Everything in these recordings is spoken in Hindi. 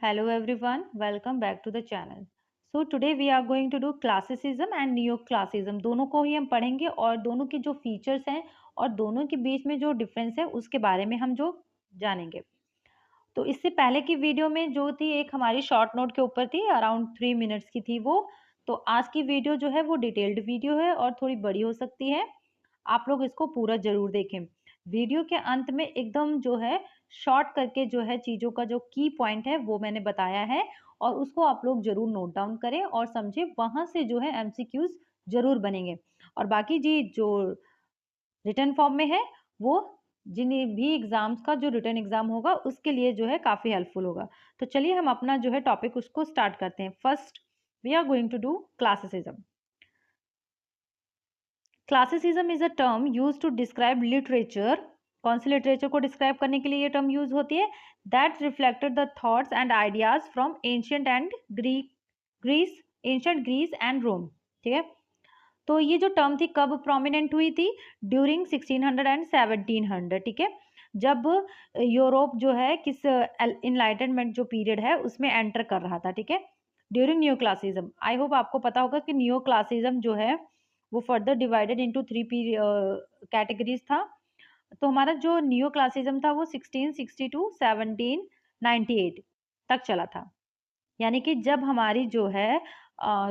Hello everyone, welcome back to the channel. So today we are going to do classicism and neoclassicism. दोनों को ही हम पढ़ेंगे और दोनों के जो फीचर्स हैं और दोनों के बीच में जो डिफरेंस है उसके बारे में हम जो जानेंगे। तो इससे पहले की वीडियो में जो थी एक हमारी शॉर्ट नोट के ऊपर थी, अराउंड 3 मिनट्स की थी वो। तो आज की वीडियो जो है वो डिटेल्ड वीडियो है और थोड़ी बड़ी हो सकती है। आप लोग इसको पूरा जरूर देखें। वीडियो के अंत में एकदम जो है शॉर्ट करके जो है चीजों का जो की पॉइंट है वो मैंने बताया है और उसको आप लोग जरूर नोट डाउन करें और समझे, वहां से जो है एमसीक्यूज जरूर बनेंगे। और बाकी जी जो रिटर्न फॉर्म में है वो जिन भी एग्जाम्स का जो रिटर्न एग्जाम होगा उसके लिए जो है काफी हेल्पफुल होगा। तो चलिए हम अपना जो है टॉपिक उसको स्टार्ट करते हैं। First we are going to do classicism. Classicism is a term use to describe literature. कौन सी लिटरेचर को डिस्क्राइब करने के लिए ये टर्म यूज होती है? That reflected the thoughts and ideas from ancient and Greece ancient Greece and Rome. ठीक है, तो ये जो टर्म थी कब प्रोमिनेंट हुई थी? During 1600 and 1700। ठीक है, जब यूरोप जो है किस इनलाइटनमेंट जो पीरियड है उसमें एंटर कर रहा था। ठीक है, during new classicism. I hope आपको पता होगा कि न्यू क्लासिज्म जो है वो फर्दर डिवाइडेड इनटू 3 कैटेगरीज था। तो हमारा जो न्यू क्लासिज्म था वो 1660 टू 1798 तक चला था। यानी कि जब हमारी जो है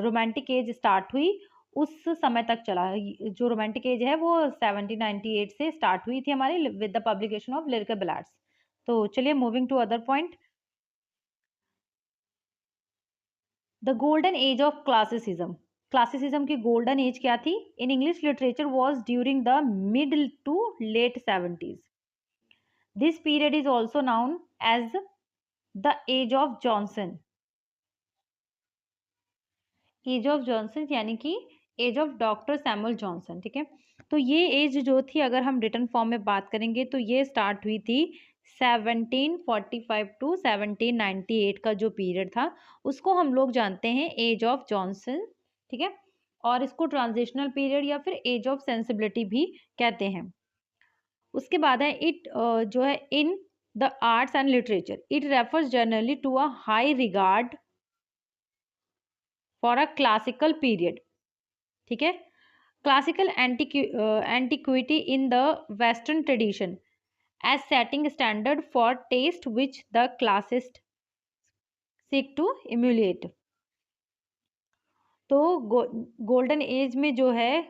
रोमांटिक एज स्टार्ट हुई उस समय तक चला। जो रोमांटिक एज है वो 1798 से स्टार्ट हुई थी हमारी with the publication of lyrical ballads. तो चलिए moving to other point. The golden age of classicism. Classicism की गोल्डन एज क्या थी? In English literature was during the mid to late 70s। This period is also known as the age of Johnson. Age of Johnson यानी कि age of doctor Samuel Johnson. ठीक है, तो ये एज जो थी अगर हम रिटर्न फॉर्म में बात करेंगे तो ये स्टार्ट हुई थी 1745 टू 1798 का जो पीरियड था उसको हम लोग जानते हैं एज ऑफ जॉनसन। ठीक है, और इसको ट्रांजिशनल पीरियड या फिर एज ऑफ सेंसिबिलिटी भी कहते हैं। उसके बाद है इट जो है in the arts and literature it refers generally to a high regard for a classical period. ठीक है, classical antiquity in the western tradition as setting standard for taste which the classist seek to emulate. तो गोल्डन एज में जो है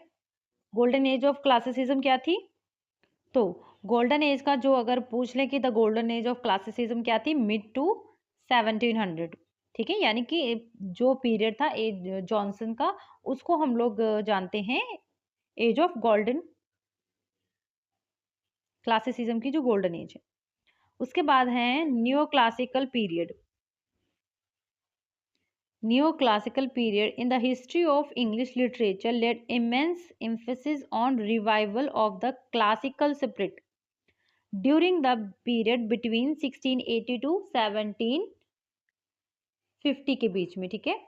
गोल्डन एज ऑफ क्लासिसिज्म क्या थी? तो गोल्डन एज का जो अगर पूछ लें कि the golden age of classicism क्या थी? Mid to 1700। ठीक है, यानी कि जो पीरियड था एज जॉनसन का उसको हम लोग जानते हैं एज ऑफ गोल्डन क्लासिसिज्म की जो गोल्डन एज है। उसके बाद है new classical period. Neoclassical period in the history of English literature laid immense emphasis on revival of the classical spirit during the period between 1680 to 1750 के बीच में। ठीक है,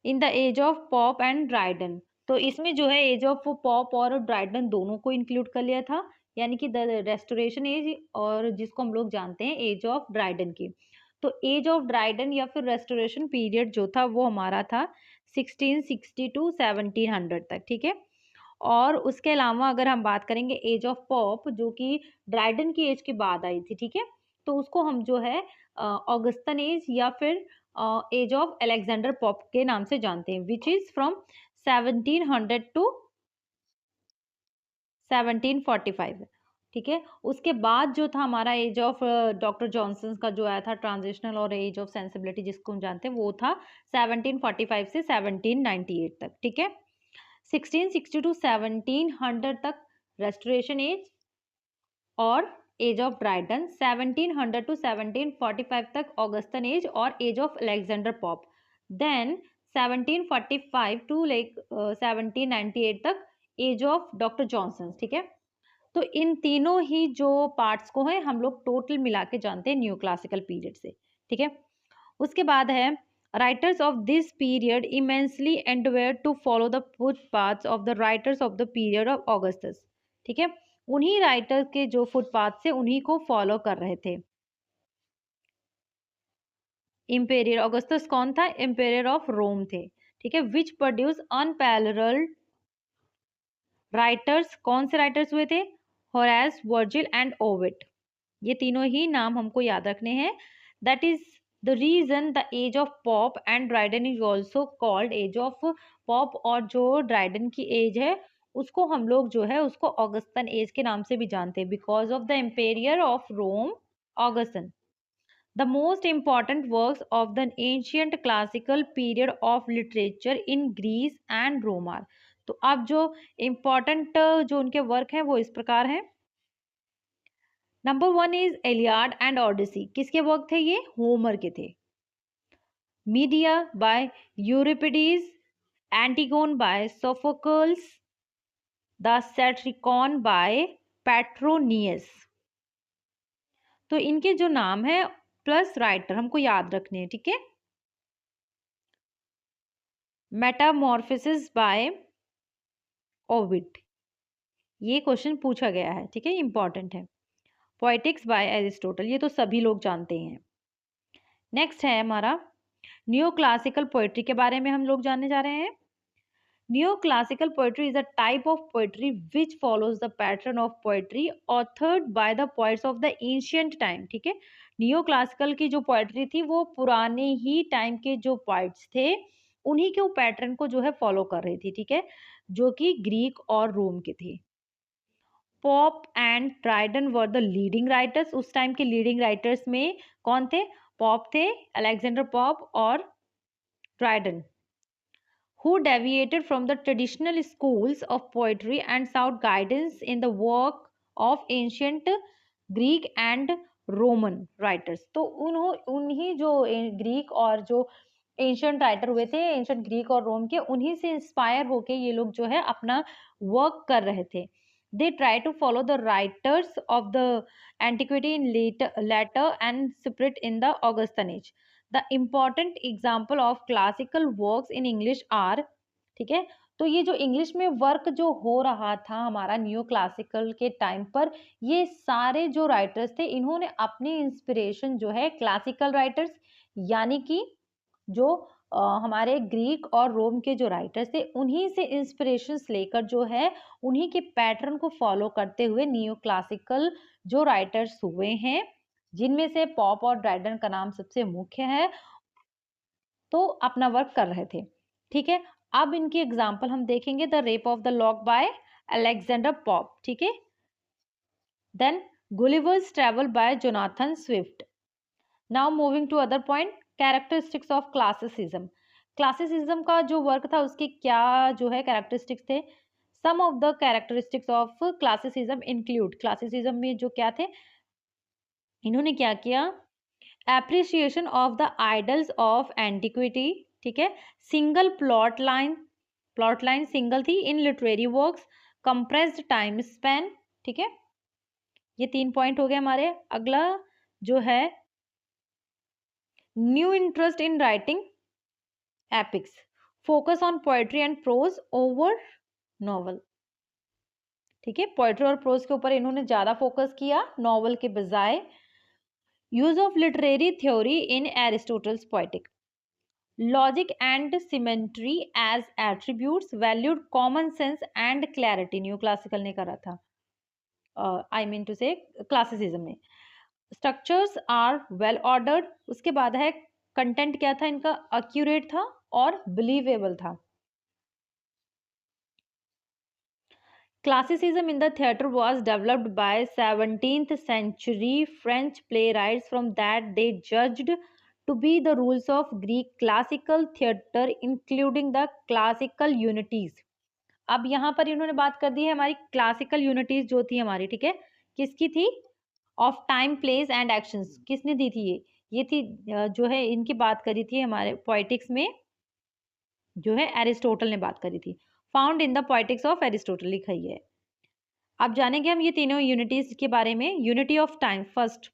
in the age of Pope and Dryden. तो इसमें जो है एज ऑफ पॉप और ड्राइडन दोनों को इंक्लूड कर लिया था, यानी कि द रेस्टोरेशन एज और जिसको हम लोग जानते हैं एज ऑफ ड्राइडन की। तो एज ऑफ ड्राइडन या फिर रेस्टोरेशन पीरियड जो था वो हमारा था 1660 टू 1700 तक। ठीक है, और उसके अलावा अगर हम बात करेंगे एज ऑफ पॉप जो कि ड्राइडन की एज के बाद आई थी। ठीक है, तो उसको हम जो है ऑगस्टन एज या फिर एज ऑफ अलेक्जेंडर पॉप के नाम से जानते हैं विच इज फ्रॉम 1700 टू 1745। ठीक है, उसके बाद जो था हमारा एज ऑफ डॉक्टर जॉनसन का जो आया था ट्रांजिशनल और एज ऑफ सेंसिबिलिटी जिसको हम जानते हैं वो था 1745 से 1798 तक। ठीक है, 1660 टू 1700 तक रेस्टोरेशन एज और एज ऑफ ड्राइडन, 1700 टू 1745 तक ऑगस्टन एज और age of Alexander Pope, then 1745 to 1798 तक एज ऑफ डॉक्टर जॉनसन। ठीक है, तो इन तीनों ही जो पार्ट्स को है हम लोग टोटल मिला के जानते हैं न्यू क्लासिकल पीरियड से। ठीक है, उसके बाद है writers of this period immensely endeavour to follow the footpaths of the writers of the period of Augustus. ठीक है, उन्हीं राइटर्स के जो फुटपाथ से उन्हीं को फॉलो कर रहे थे। इम्पेरियर ऑगस्टस कौन था? इम्पेरियर ऑफ रोम थे, ठीक है। विच प्रोड्यूस अनपैरेलल्ड राइटर्स, कौन से राइटर्स हुए थे? Horace, Virgil and Ovid. ये तीनों ही नाम हमको याद रखने हैं। That is the reason the age of Pope and Dryden is also called age of Pope. और जो ड्राइडन की एज है उसको हम लोग जो है उसको ऑगस्टन एज के नाम से भी जानते हैं, because of the emperor of Rome Augustan. The most important works of the ancient classical period of literature in Greece and Rome are। तो अब जो important जो उनके वर्क हैं वो इस प्रकार हैं। Number 1 is Iliad and Odyssey. किसके वर्क थे ये? होमर के थे। Medea by Euripides, Antigone by Sophocles, the Satyricon by Petronius. तो इनके जो नाम है प्लस राइटर हमको याद रखने हैं, ठीक है। मेटामॉर्फोसिस बाय ओविड, ये क्वेश्चन पूछा गया है, ठीक है, इंपॉर्टेंट है। पोएटिक्स बाय एरिस्टोटल, ये तो सभी लोग जानते हैं। नेक्स्ट है हमारा न्यू क्लासिकल पोएट्री के बारे में हम लोग जानने जा रहे हैं। New classical poetry is a type of poetry which follows the pattern of poetry authored by the poets of the ancient time, ठीक है। न्यू क्लासिकल की जो पोएट्री थी वो पुराने ही टाइम के जो पोएट्स थे उन्हीं के पैटर्न को जो है फॉलो कर रही थी, ठीक है, जो कि ग्रीक और रोम के थे। Pop and Dryden were the leading writers. उस टाइम के लीडिंग राइटर्स में कौन थे? पॉप थे, अलेक्जेंडर पॉप और Dryden, who deviated from the traditional schools of poetry and sought guidance in the work of ancient Greek and Roman writers। तो उन्हीं जो ग्रीक और जो एंशियंट राइटर हुए थे, एंशियंट ग्रीक और रोम के, उन्हीं से इंस्पायर होके ये लोग जो है अपना वर्क कर रहे थे। They try to follow the writers of the antiquity in later and spirit in the Augustan age। The important example of classical works in English are, ठीक है, तो ये जो इंग्लिश में वर्क जो हो रहा था हमारा न्यू क्लासिकल के टाइम पर, ये सारे जो राइटर्स थे इन्होंने अपनी इंस्पिरेशन जो है क्लासिकल राइटर्स यानी कि जो हमारे ग्रीक और रोम के जो राइटर्स थे उन्हीं से इंस्पिरेशंस लेकर जो है उन्हीं के पैटर्न को फॉलो करते हुए न्यू क्लासिकल जो राइटर्स हुए हैं, जिनमें से पॉप और ड्राइडन का नाम सबसे मुख्य है, तो अपना वर्क कर रहे थे, ठीक है। अब इनकी एग्जाम्पल हम देखेंगे। The rape of the lock by Alexander Pope, ठीक है। Then Gulliver's travel by Jonathan Swift. Now moving to other point, characteristics of classicism. Classicism का जो वर्क था उसके क्या जो है कैरेक्टरिस्टिक्स थे? Some of the characteristics of classicism include, classicism में जो क्या थे, इन्होंने क्या किया? Appreciation of the idols of antiquity, ठीक है। सिंगल प्लॉट लाइन सिंगल थी in literary works, compressed time span, ठीक है। ये 3 पॉइंट हो गए हमारे। अगला जो है new interest in writing epics, focus on poetry and prose over novel, ठीक है। पोएट्री और प्रोज के ऊपर इन्होंने ज्यादा फोकस किया नॉवल के बजाय। Use of literary theory in Aristotle's poetic, logic and symmetry as attributes, valued common sense and clarity, new classical ने करा था, I mean to say classicism में। स्ट्रक्चर्स आर वेल ऑर्डर्ड, उसके बाद है कंटेंट क्या था इनका? एक्यूरेट था और बिलीवेबल था। Classicism in the theatre was developed by 17th century French playwrights from that they judged to be the rules of Greek classical theatre including the classical unities। अब यहाँ पर इन्होंने बात कर दी है हमारी क्लासिकल यूनिटीज जो थी हमारी, ठीक है, किसकी थी? Of time place and actions, किसने दी थी? ये थी जो है इनकी बात करी थी हमारे पोएटिक्स में, जो है एरिस्टोटल ने बात करी थी। Found in the poetics of Aristotle लिखी है। अब जानेंगे हम ये तीनों यूनिटीज के बारे में। Unity of time, first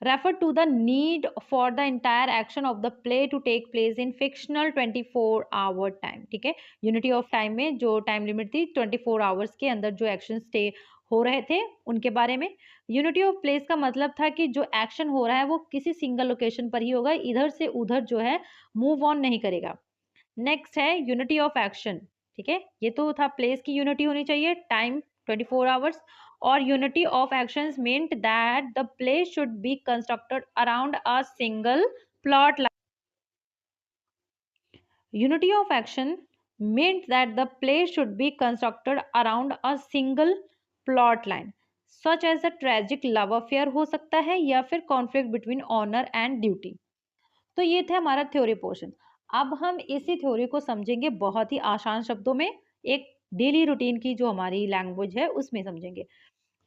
refer to the need for the entire action of the play to take place in fictional 24 hour time, ठीक है। यूनिटी ऑफ टाइम में जो टाइम लिमिट थी 24 आवर्स के अंदर जो एक्शन स्टे हो रहे थे उनके बारे में। यूनिटी ऑफ प्लेस का मतलब था कि जो एक्शन हो रहा है वो किसी सिंगल लोकेशन पर ही होगा, इधर से उधर जो है मूव ऑन नहीं करेगा। नेक्स्ट है यूनिटी ऑफ एक्शन, ठीक है, ये तो था प्लेस की यूनिटी होनी चाहिए, टाइम 24 आवर्स। और unity of actions meant that the place should be constructed around a single plot line. Unity of action meant that the play should be constructed around a single plot line, such as a tragic love affair हो सकता है या फिर conflict between honor and duty। तो ये थे हमारा थ्योरी पोर्शन। अब हम इसी थ्योरी को समझेंगे बहुत ही आसान शब्दों में, एक डेली रूटीन की जो हमारी लैंग्वेज है उसमें समझेंगे।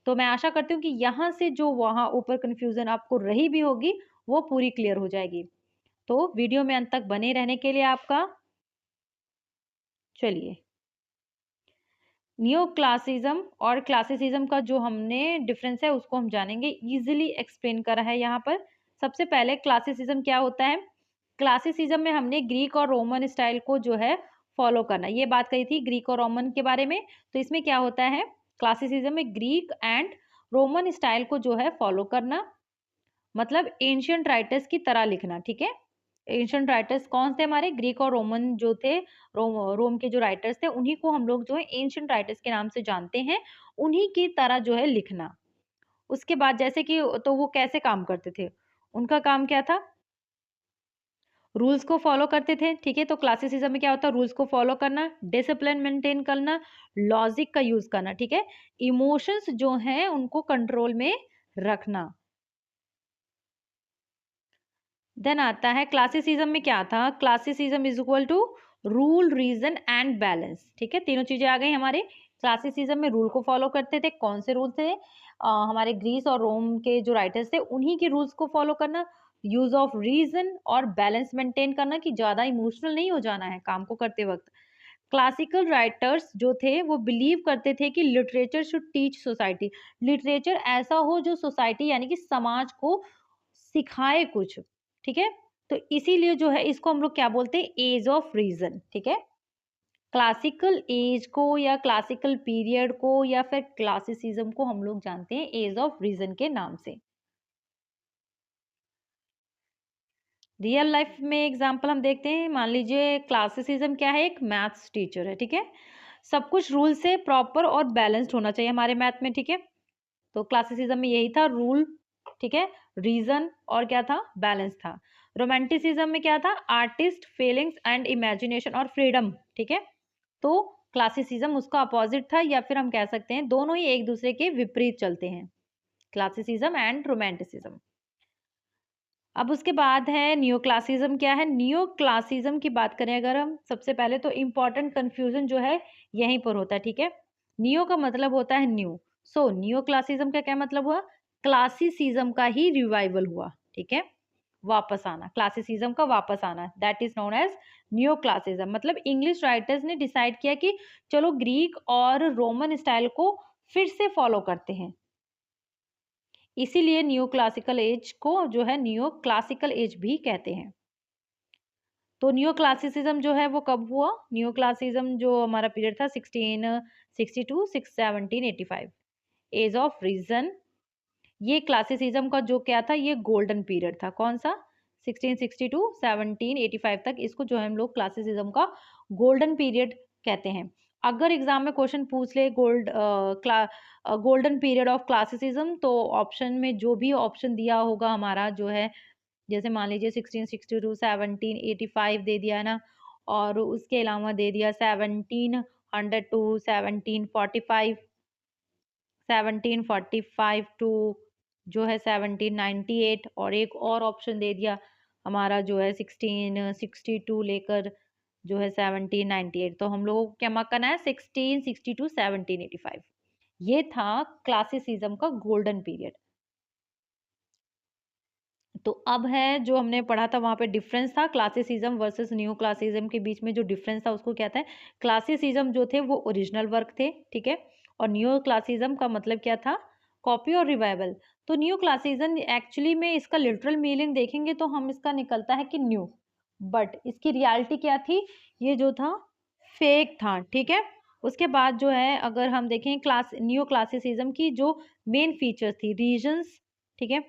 तो मैं आशा करती हूँ कि यहाँ से जो वहाँ ऊपर कन्फ्यूजन आपको रही भी होगी वो पूरी क्लियर हो जाएगी। तो वीडियो में अंत तक बने रहने के लिए आपका, चलिए नियो क्लासिज्म और क्लासिसिज्म का जो हमने डिफरेंस है उसको हम जानेंगे, इजीली एक्सप्लेन करा है यहाँ पर। सबसे पहले क्लासिसिज्म क्या होता है। क्लासिसिज्म में हमने ग्रीक और रोमन स्टाइल को जो है फॉलो करना, ये बात कही थी ग्रीक और रोमन के बारे में। तो इसमें क्या होता है, क्लासिसिज्म में ग्रीक एंड रोमन स्टाइल को जो है फॉलो करना, मतलब एंशियंट राइटर्स की तरह लिखना, ठीक है। एंशियंट राइटर्स कौन थे हमारे, ग्रीक और रोमन जो थे, रोम के जो राइटर्स थे उन्हीं को हम लोग जो है एंशियंट राइटर्स के नाम से जानते हैं, उन्हीं की तरह जो है लिखना। उसके बाद जैसे कि तो वो कैसे काम करते थे, उनका काम क्या था, रूल्स को फॉलो करते थे, ठीक है। तो क्लासिसिज्म में क्या होता है, रूल्स को फॉलो करना, डिसिप्लिन मेंटेन करना, लॉजिक का यूज करना, ठीक है, इमोशंस जो हैं उनको कंट्रोल में रखना। देन आता है क्लासिसिज्म में क्या था, classicism is equal to rule reason and balance, ठीक है, तीनों चीजें आ गई हमारे। क्लासिसिज्म में रूल को फॉलो करते थे, कौन से रूल थे, हमारे ग्रीस और रोम के जो राइटर्स थे उन्हीं के रूल्स को फॉलो करना, यूज ऑफ रीजन और बैलेंस मेंटेन करना कि ज्यादा इमोशनल नहीं हो जाना है काम को करते वक्त। क्लासिकल राइटर्स जो थे वो बिलीव करते थे कि literature should teach society, literature ऐसा हो जो सोसाइटी यानी कि समाज को सिखाए कुछ, ठीक है। तो इसीलिए जो है इसको हम लोग क्या बोलते हैं, एज ऑफ रीजन, ठीक है। क्लासिकल एज को या क्लासिकल पीरियड को या फिर क्लासिसिज्म को हम लोग जानते हैं एज ऑफ रीजन के नाम से। रियल लाइफ में एग्जांपल हम देखते हैं, मान लीजिए क्लासिसिज्म क्या है, एक मैथ्स टीचर है, ठीक है, सब कुछ रूल से प्रॉपर और बैलेंस्ड होना चाहिए हमारे मैथ में, ठीक है। तो क्लासिसिज्म में यही था, रूल, ठीक है, रीजन और क्या था, बैलेंस था। रोमांटिसिज्म में क्या था, आर्टिस्ट फीलिंग्स एंड इमेजिनेशन और फ्रीडम, ठीक है। तो क्लासिसिज्म उसका अपोजिट था, या फिर हम कह सकते हैं दोनों ही एक दूसरे के विपरीत चलते हैं, क्लासिसिज्म एंड रोमांटिसिज्म। अब उसके बाद है नियो क्लासिज्म। क्या है, नियो क्लासिज्म की बात करें अगर हम, सबसे पहले तो इम्पोर्टेंट कंफ्यूजन जो है यहीं पर होता है, ठीक है। नियो का मतलब होता है न्यू, सो नियो क्लासिज्म का क्या मतलब हुआ, क्लासिसिज्म का ही रिवाइवल हुआ, ठीक है, वापस आना, क्लासिसिज्म का वापस आना, that is known as neo classicism. मतलब इंग्लिश राइटर्स ने डिसाइड किया कि चलो ग्रीक और रोमन स्टाइल को फिर से फॉलो करते हैं, इसीलिए न्यू क्लासिकल एज को जो है न्यू क्लासिकल एज भी कहते हैं। तो न्यू क्लासिसिज्म जो है वो कब हुआ, न्यू क्लासिज्म जो हमारा पीरियड था 1662 1785, एज ऑफ रीजन। ये क्लासिसिज्म का जो क्या था, ये गोल्डन पीरियड था, कौन सा, 1662 1785 तक, इसको जो है हम लोग क्लासिसिज्म का गोल्डन पीरियड कहते हैं। अगर एग्जाम में क्वेश्चन पूछ ले गोल्डन पीरियड ऑफ क्लासिसिज्म, तो ऑप्शन में जो भी ऑप्शन दिया होगा हमारा जो है, जैसे मान लीजिए 1662 1785 दे दिया है ना, और उसके अलावा दे दिया 1700 टू 1745, 1745 टू जो है 1798, और एक और ऑप्शन दे दिया हमारा जो है 1662 लेकर जो है 1798। तो हम लोगों को क्या मार्क करना है, 1662 1785। ये था क्लासिसिज्म का गोल्डन पीरियड। तो अब है जो हमने पढ़ा था वहां पे डिफरेंस था क्लासिसिज्म वर्सेस न्यू क्लासिज्म के बीच में, जो डिफरेंस था उसको क्या था, क्लासिसिज्म जो थे वो ओरिजिनल वर्क थे, ठीक है, और न्यू क्लासिज्म का मतलब क्या था, कॉपी और रिवाइवल। तो न्यू क्लासिज्म एक्चुअली में इसका लिटरल मीनिंग देखेंगे तो हम इसका निकलता है कि न्यू, बट इसकी रियलिटी क्या थी, ये जो था फेक था, ठीक है। उसके बाद जो है अगर हम देखें न्यू क्लासिसिज्म की जो मेन फीचर्स थी, रीजंस, ठीक है,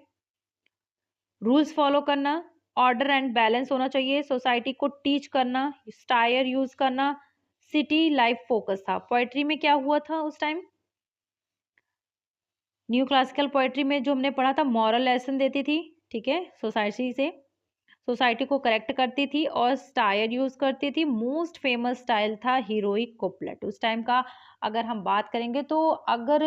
रूल्स फॉलो करना, ऑर्डर एंड बैलेंस होना चाहिए, सोसाइटी को टीच करना, स्टायर यूज करना, सिटी लाइफ फोकस था। पोएट्री में क्या हुआ था उस टाइम? न्यू क्लासिकल पोएट्री में जो हमने पढ़ा था मॉरल लेसन देती थी, ठीक है, सोसाइटी को करेक्ट करती थी और स्टाइल यूज करती थी। मोस्ट फेमस स्टाइल था हीरोइक कुप्लेट उस टाइम का। अगर हम बात करेंगे तो अगर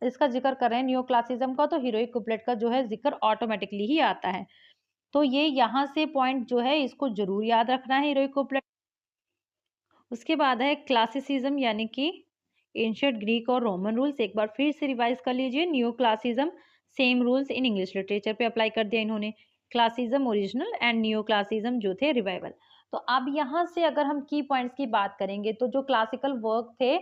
इसका जिक्र कर रहे हैं न्यू क्लासिज्म का, तो हीरोइक कुप्लेट का जो है जिक्र ऑटोमेटिकली ही आता है। तो ये यहाँ से पॉइंट जो है इसको जरूर याद रखना है, हीरोइक कुप्लेट। उसके बाद है क्लासिसिज्म यानी कि एंशिएंट ग्रीक और रोमन रूल्स। एक बार फिर से रिवाइज कर लीजिए। New classicism same rules in English literature पे अप्लाई कर दिया इन्होंने। Classicism original and new classicism जो थे रिवाइवल। तो अब यहाँ से अगर हम की पॉइंट्स की बात करेंगे तो जो क्लासिकल वर्क थे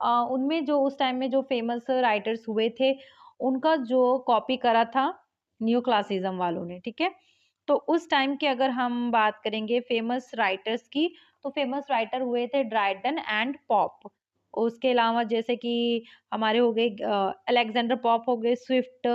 उनमें जो उस टाइम में जो फेमस राइटर्स हुए थे उनका जो कॉपी करा था न्यू क्लासिज्म वालों ने, ठीक है। तो उस टाइम की अगर हम बात करेंगे फेमस राइटर्स की, तो फेमस राइटर हुए थे ड्राइडन एंड पॉप। उसके अलावा जैसे कि हमारे हो गए अलेक्जेंडर पॉप हो गए, स्विफ्ट,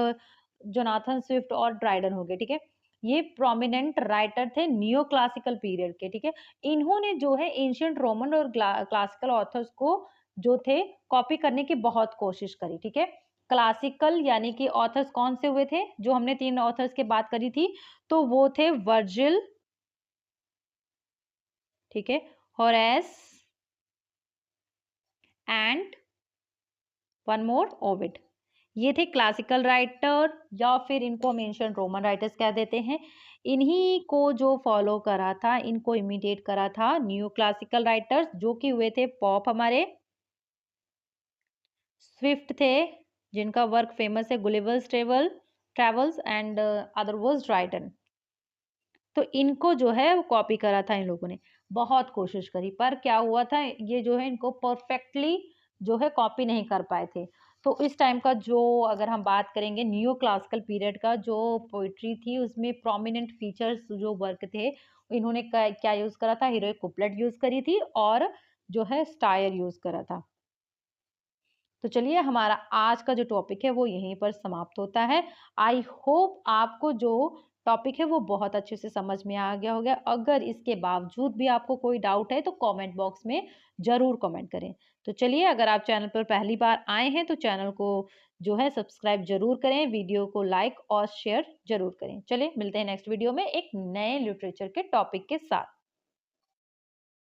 जोनाथन स्विफ्ट और ड्राइडन हो गए, ठीक है। ये प्रोमिनेंट राइटर थे नियो क्लासिकल पीरियड के, ठीक है। इन्होंने जो है एंशियंट रोमन और क्लासिकल ऑथर्स को जो थे कॉपी करने की बहुत कोशिश करी, ठीक है। क्लासिकल यानी कि ऑथर्स कौन से हुए थे, जो हमने 3 ऑथर्स की बात करी थी, तो वो थे वर्जिल, ठीक है, Horace and one more Ovid. ये थे क्लासिकल राइटर या फिर इनको हम एंशिएंट रोमन राइटर्स कह देते हैं। इन्हीं को जो फॉलो करा था, इनको इमिटेट करा था न्यू क्लासिकल राइटर्स, जो कि हुए थे पॉप हमारे, स्विफ्ट थे जिनका वर्क फेमस है Gulliver's travels and other was Dryden. तो इनको जो है वो कॉपी करा था इन लोगों ने, बहुत कोशिश करी, पर क्या हुआ था, ये जो है इनको परफेक्टली जो है कॉपी नहीं कर पाए थे। तो इस टाइम का जो अगर हम बात करेंगे न्यू क्लासिकल पीरियड का जो पोइट्री थी उसमें प्रोमिनेंट फीचर्स जो वर्क थे, इन्होंने क्या यूज करा था, हीरोइक कुप्लेट यूज करी थी और जो है स्टायर यूज करा था। तो चलिए हमारा आज का जो टॉपिक है वो यहीं पर समाप्त होता है। आई होप आपको जो टॉपिक है वो बहुत अच्छे से समझ में आ गया होगा। अगर इसके बावजूद भी आपको कोई डाउट है तो कमेंट बॉक्स में जरूर कमेंट करें। तो चलिए, अगर आप चैनल पर पहली बार आए हैं तो चैनल को जो है सब्सक्राइब जरूर करें, वीडियो को लाइक और शेयर जरूर करें। चलिए मिलते हैं नेक्स्ट वीडियो में एक नए लिटरेचर के टॉपिक के साथ।